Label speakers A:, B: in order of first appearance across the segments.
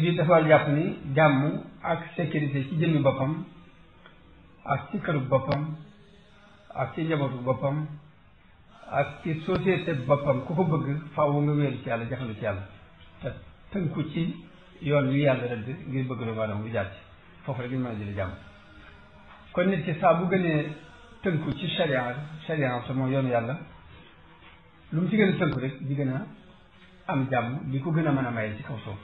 A: bi dafa war jàpp ni jàmm ak sécurité ci jëmmi boppam ak ci këru boppam ak ci njabootu boppam ak ci société boppam ku ko bëgg faaw nga wéeru ci yàlla jaxandu ci yàlla te tënku ci yoon wi yàlla rëdd ngir bëgg doomu aadama bu jaar ci foofu rek ñu mën a jële jàmm. kon nit ki saa bu gënee tënku ci sharia te mooy yoonu yàlla lu mu ci gën a tënku rek di gën a am jàmm di ko gën a mën a maye ci kaw suuf.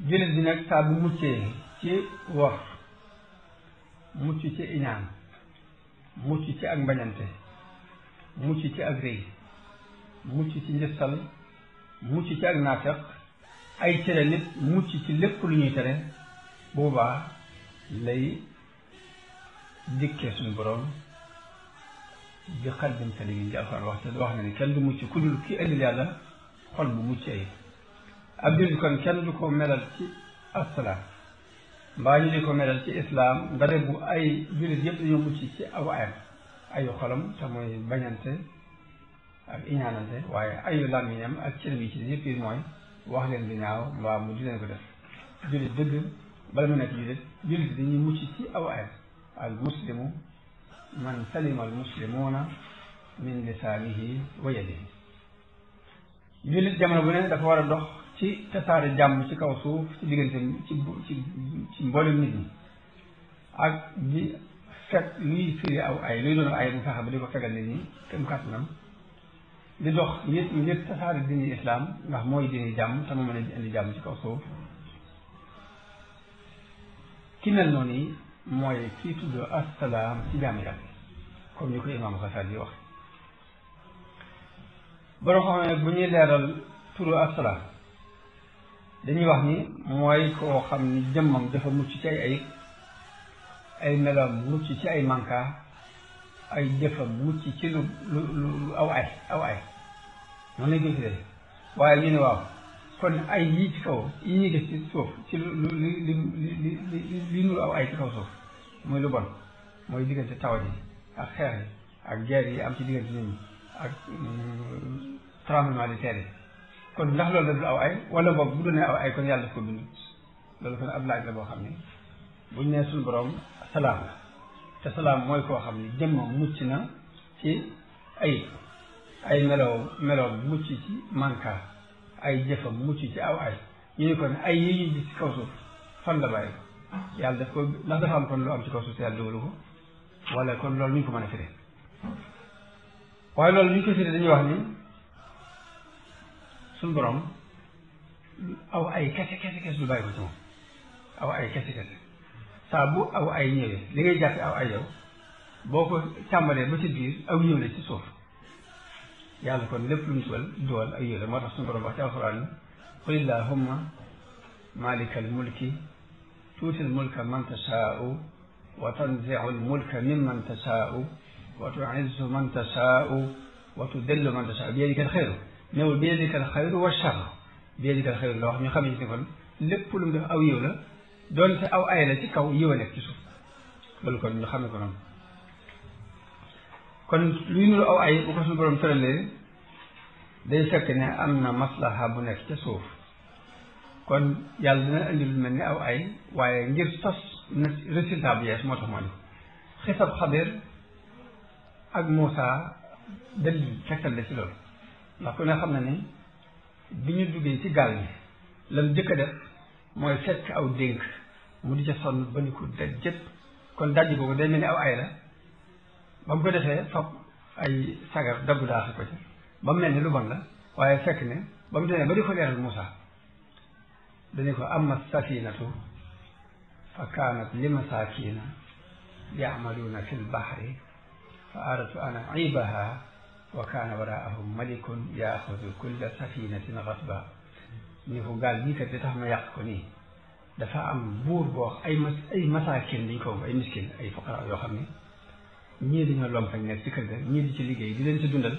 A: jullit bi nag saa bu muccee ci wor mucc ci iñaan mucc ci ak mbañante mucc ci ak rëy mucc ci njëstal mucc ci ak naafeq ay tere nit mucc ci lépp lu ñuy tere boobaa lay dikkee suñu borom bi xalbin saliim ci alxuraan wax te wax na ni kenn du mucc ku dul ki indil yàlla xol bu mucc ay ab jullit kon kenn du ko melal ci assalaam mbaa ñu di ko melal ci islaam nga def bu ay jullit yëpp dañoo mucc ci aw ayam ayu xolam te mooy bañante ak iñaanante waaye ayu làmmiñam ak cër bi ci yëpp yi mooy wax leen di ñaaw mbaa mu di leen ko def jullit dëgg bala mu nekk jullit dañuy mucc ci aw ayam al muslimu man salima al muslimuuna min lisaanihi wa yadihi jullit jamono bu ne dafa war a dox ci tasaare jàmm ci kaw suuf ci diggante ci mboolem nit ñi ak di fekk luy firi aw ay luy doon ay mu fexe ba di ko fegal nit ñi kem kàttanam di dox ngir tasaare dini islam ndax mooy dini jàmm te mu mën a indi jàmm ci kaw suuf ki mel noonu yi mooy kii tudd assalaam ci jàmm yàlla comme ni ko imaam Xasaali yi wax borom xam ne bu ñuy leeral turu assalaam dañuy wax ni mooy koo xam ni jëmmam dafa mucc ci ay ayib ay meloom mucc ci ay manka ay jëfam mucc ci lu aw ay noonu lañ koy firee waaye ñu ne waaw kon ay yii ci kaw yi ñuy gis ci suuf ci li nuru aw ay ci kaw suuf muy lu bon mooy diggante tawat yi ak xeex yi ak guerre yi am ci diggante nit ñi ak tremblement de terre yi kon ndax loolu daf du aw ay wala boog bu doonee aw ay kon yàlla daf ko bind loolu kon ab laaj la boo xam ne buñ nee suñu borom salaam la te salaam mooy koo xam ne jëmmam mucc na ci ay meloom mucc ci manka ay jëfam mucc ci aw ay ñu ne kon ay yi ñuy gis ci kaw suuf fan la bàyyi yàlla daf ko ndax dafa am kon lu am ci kaw suuf te yàlla dogalu ko wala kon loolu ñu ko mën a firee waaye loolu ñu ko firee dañuy wax ni suñu borom aw ay kese lu bàyyi ko ci moom aw ay kese saa bu aw ay ñëwee li ngay jàppe aw ay yow boo ko càmbalee ba ci biir aw yiw la ci suuf yàlla kon lépp lu mu duwal ay yiw la moo tax suñu borom wax ci alxuraan ni qul illahumma malikal mulki tuutil mulka man tashaa'u wa tanzi'ul mulka mimman tashaa'u wa tu'izzu man tashaa'u wa tudillu man tashaa'u biyadikal xayru newul biyadikal xayru wa sharru biyadikal xayru la wax ñu xam ne kon lépp lu mu def aw yiw la doonte aw ay la ci kaw yiw a nekk ci suuf loolu kon ñu xamee ko noonu kon luy nuru aw ay bu ko suñu borom tëralee day fekk ne am na maslaha bu nekk ca suuf kon yàlla dina indi lu mel ni aw ay waaye ngir sos na résultat bu yees moo tax moo ni xisab Xadir ak Muusa dalil fekkal la ci loolu ndax ku ne xam na ni bi ñu duggee ci gaal gi lam jëkk a def mooy fekk aw dénk mu di ca sonn ba ni ko daj jëpp kon dajji boobu day mel ni aw ay la ba mu ko defee fab ay sagar dabbu daaxi ko ci ba mu mel ni lu bon la waaye fekk ne ba mu demee ba di ko leeral Muusa dañu ko amma safinatu fa kaanat li masakina ya'maluna fi lbahri fa aradtu an a'ibaha wa kaana waraahum malikun yaaxudu kulla safinatin ghasba ni ko gaal bii kat li tax ma yàq ko nii dafa am buur boo ay masaakin dañ ko ay miskin ay fuqara yoo xam ne ñii dañoo lompañ nekk ci kër ga ñii di ci liggéey di leen ci dundal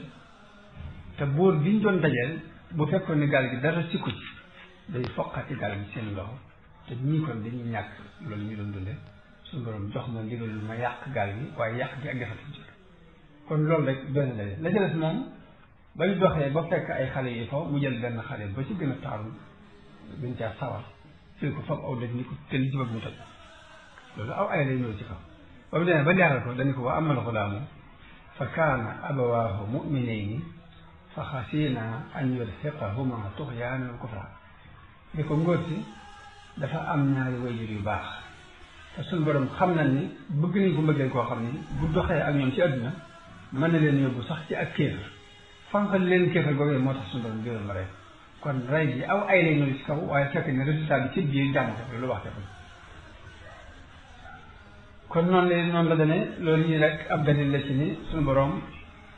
A: te buur biñ doon dajeel bu fekkoon ne gaal gi dara sikku ci day foqati gaal gi seen loxo te ñii kon dañuy ñàkk loolu ñu doon dunde suñu borom jox ma ndigal ma yàq gaal gi waaye yàq gi ak defati kon loolu rek benn la ca des moom ba ñu doxee ba fekk ay xale yi faw mu jël benn xale ba ci gën a taaru gën caa sawar fii ko fab aw dëj ni ko tël ci bëgg mu toj loolu aw ay lay ñëw ci kaw ba mu demee ba leeral ko dañu ko wa amal xulaamu fa kaana abawaahu mu'minayni fa xasiina an yurhiqahuma tuxyaanan wa kufra di ko ngóor si dafa am ñaari wayjur yu baax te suñu borom xam nañ ni bëgg nañ ko mbëggeel koo xam ni bu doxee ak ñoom ci àdduna mën na leen yóbbu sax ci ak kéefar fanqal leen kéefar googee moo tax suñu borom gëral ma rey kon rey bi aw ay lay ñëw ci kaw waaye fekk ne résultat bi ci biir jàmm ko lu wax te kon noonu la demee loolu yi rek ab dalil la ci ni suñu borom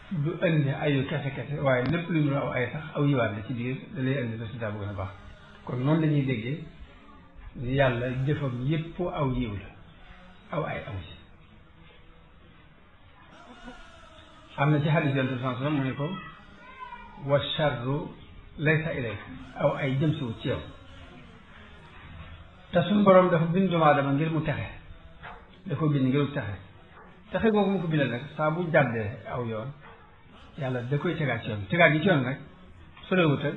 A: du indi ayu kese kese waaye lépp lu ñu aw ay sax aw yiwaat la ci biir da lay indi résultat bu gën a baax kon noonu la ñuy déggee ni yàlla jëfam yépp aw yiw la aw ay aw ci am na ci xadis yonent bi sallallahu alayhi wasallam mu ne ko wa sharru laysa ilayk aw ay jëm siwu ci yow te suñu borom dafa bind doomu aadama ngir mu texe da ko bind ngir mu texe googu mu ko bindal nag saa bu jàddee aw yoon yàlla da koy tegaat ci yoon tegaat gi ci yoon nag sorewut ak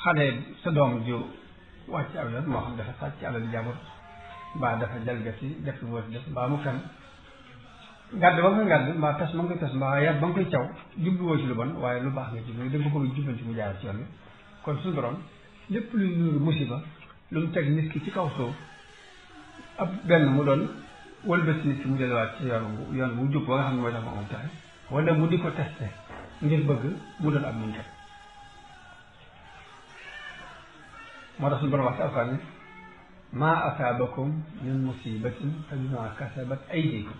A: xale sa doom ju wàcc aw yoon moo xam dafa sàcc alal di jàmbur mbaa dafa jalgati def lu war def mbaa mu fen ngàdd ba nga koy ngàdd mbaa tas ba nga koy tas mbaa yar ba nga koy caw jubluwoo ci lu bon waaye lu baax nga jublu da nga ko bëgg jubbanti mu jaar ci yoon bi kon suñu borom lépp luy nuuru musiba lu mu teg nit ki ci kaw suuf ab benn mu doon wëlbati nit ki mu delluwaat ci yoon bu jub ba nga xam ne mooy tax mu am taxe wala mu di ko testé ngir bëgg mu doon ab muñ kat moo tax suñu borom wax ci alxuraan ne maa asaabakum min musibatin fa bimaa kasabat aydikum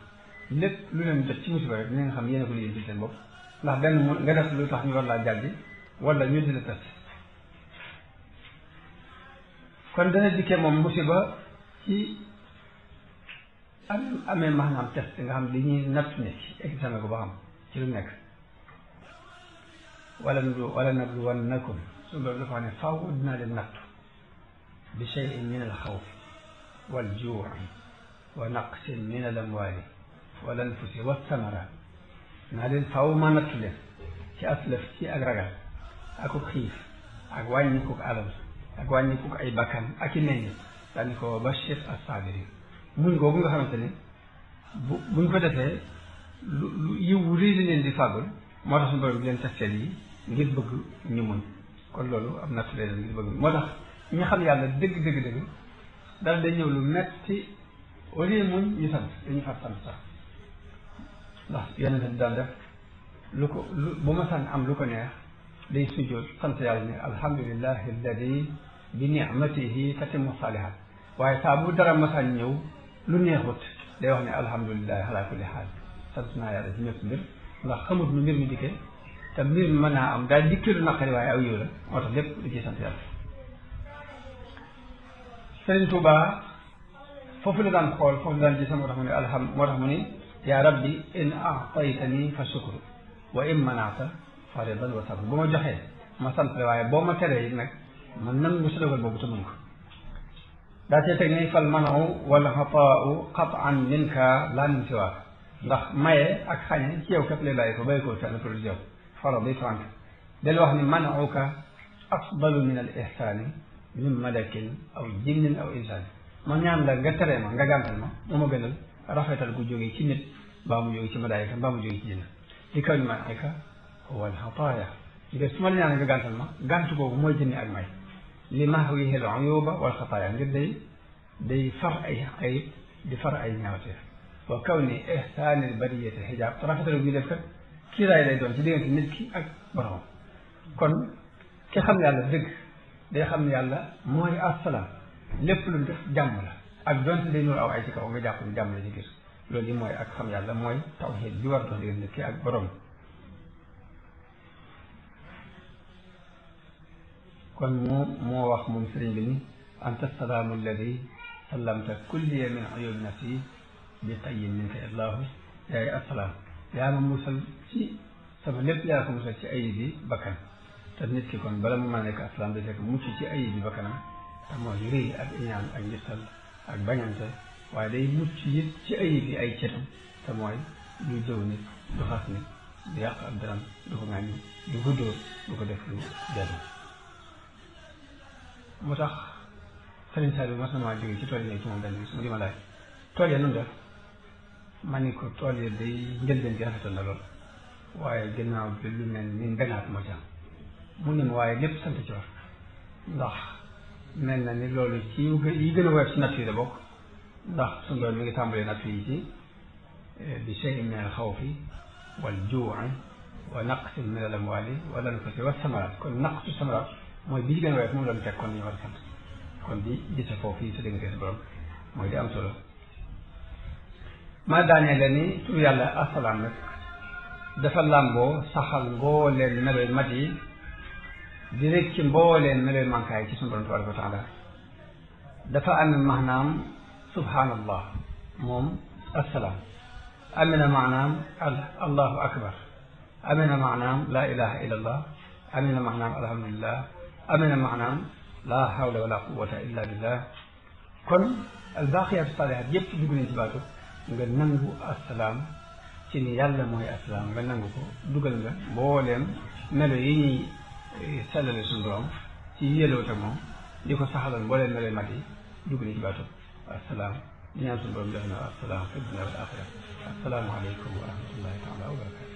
A: lépp lu leen jot ci musiba rek dina nga xam yéen a ko liggéey ci seen bopp ndax benn mu nga def lu tax ñu war laa jàddi wala ñu di la test kon dana dikkee moom musiba ci amee maanaam test nga xam dañuy natt nit ci examen ko ba xam ci lu nekk wala nabluwannakum suñu loolu dafa ne faaw dinaa leen nattu bi shay'in min al xawf wal juu'i wa naqsin min al amwaali wal anfusi wa samaraat naa leen faaw ma nattu leen ci aslaf ci ak ragal ak xiif ak wàññi ko alal ak wàññi ko ay bakkan ak i meññ daani ko bashir as-saabiriin muñ googu nga xamante ne buñ ko defee lu yiw wu rëy li leen di fàggul moo tax suñu borom bi leen testeel yi ngir bëgg ñu muñ kon loolu am nattu leen ngir bëgg moo tax ñu xam yàlla dëgg dara day ñëw lu metti au lieu muñ ñu sant dañu far sant sax ndax yonente bi daan def bu ma sant am lu ko neex day sujjóot sant yàlla ne alhamdulillahi alladi bi ni'matihi tatimmu saalihaat waaye saa bu dara masaan ñëw lu neexut day wax ne alhamdulillahi ala kulli xaal sant naa yàlla ci ñëpp mbir ndax xamut nu mbir mi dikkee te mbir mi mën naa am daal dikkee lu naqari waaye aw yiw la moo tax lépp lu ciy sant yàlla Sëriñ Tuubaa foofu la daan xool foofu la daan gis moo tax mu ne yaa rabbi in a'taytani fa shukru wa in mana'ta fa ridan wa sabr bu ma joxee ma sant la waaye boo ma teree it nag man nangu si dogal boobu te muñ ko daa cee teg ni fal manu wala xataau qat'an minka laa min siwaak ndax maye ak xañe ci yow képp lay bàyyi ko fenn pour yow faro bi frank del wax ni manuka afdalu min al ihsaani min malakin aw jinnin aw insaan ma ñaan la nga teree ma nga gàntal ma moo ma gënal rafetal gu jógee ci nit mbaa mu jógee ci malaayika mbaa mu jógee ci jinn li kaw ni malaayika huwa al xataaya ngir su ma la ñaan nga gàntal ma gànt boobu mooy jënni ak may li mahwihi al uyuba wal xataaya ngir day far ay ayib di far ay ñaawteef wa kaw ni ihsaanil bariyati xijaab te rafetal gu def kat kiiraay lay doon ci diggante nit ki ak borom kon ki xam yàlla dëgg day xam ne yàlla mooy assalaam lépp lu def jàmm la ak donte day nuur aw ay ci kaw nga jàpp ni jàmm la ci gis loolu yi mooy ak xam yàlla mooy tawxiid bi war doon diggante nit ki ak borom kon moo wax moom sëriñ bi ni anta salaamu alladi sallamta kulliya min uyubi nafsi bi tayyin minka illahu yaay assalaam yaa ma musal ci sama lépp yaa ko musal ci ayib bi bakkan te nit ki kon bala mu mën a nekk assalaam da fekk mucc ci ayib bi bakkanam te mooy rëy ak iñaan ak njëstal ak bañante waaye day mucc it ci ayib yi ay cetam te mooy du jëw nit du xas nit du yàq ab daram du ko ŋàññi du ko dóor du ko def lu jàll. moo tax sëriñ Saaliw bi mas na maa jóge ci tool yi ci moom benn bis mu di ma laaj tool ya nu def ma ni ko tool ya day njëlbeen gi rafetoon na lool waaye gannaaw bi lu mel ni mbenaat moo ci am mu ne ma waaye lépp sant ci war ndax mel na ni loolu ci yi gën a woyof ci natt yi la bokk ndax suñu doon mi ngi tàmbalee natt yi ci bi shay'in min al-xawfi wal juu'i wa naqsin min al-amwaali wal anfusi wa samaraat kon naqsu samaraat mooy bi ci gën a woyof moom la ñu teg kon ñu war a sant kon di gise foofu yi sa diggante sa borom mooy di am solo. ma daanee la ni tur yàlla asalaam nag dafa làmboo saxal mbooleen meloy mat yi di rek ci mbooleen meloy mankaay ci suñu borom tabaraka wa taala dafa am maanaam subhanallah moom assalaam am na maanaam allahu akbar am na maanaam la ilaha illa allah am na maanaam alhamdulillah am na maanaam la hawla wala quwwata illa billah kon albaaqiyaatu saalihaat yëpp dugg nañ ci baatu nga nangu assalaam ci ni yàlla mooy assalaam nga nangu ko dugal nga mbooleem melo yi ñuy sellale suñu borom ci yéeloo moom di ko saxalal mbooleem melo mat yi dugg nañ ci baatu assalaam di ñaan suñu borom def na assalaam fi dunya wal axira assalaamu aleykum wa rahmatullahi taala wa barakatu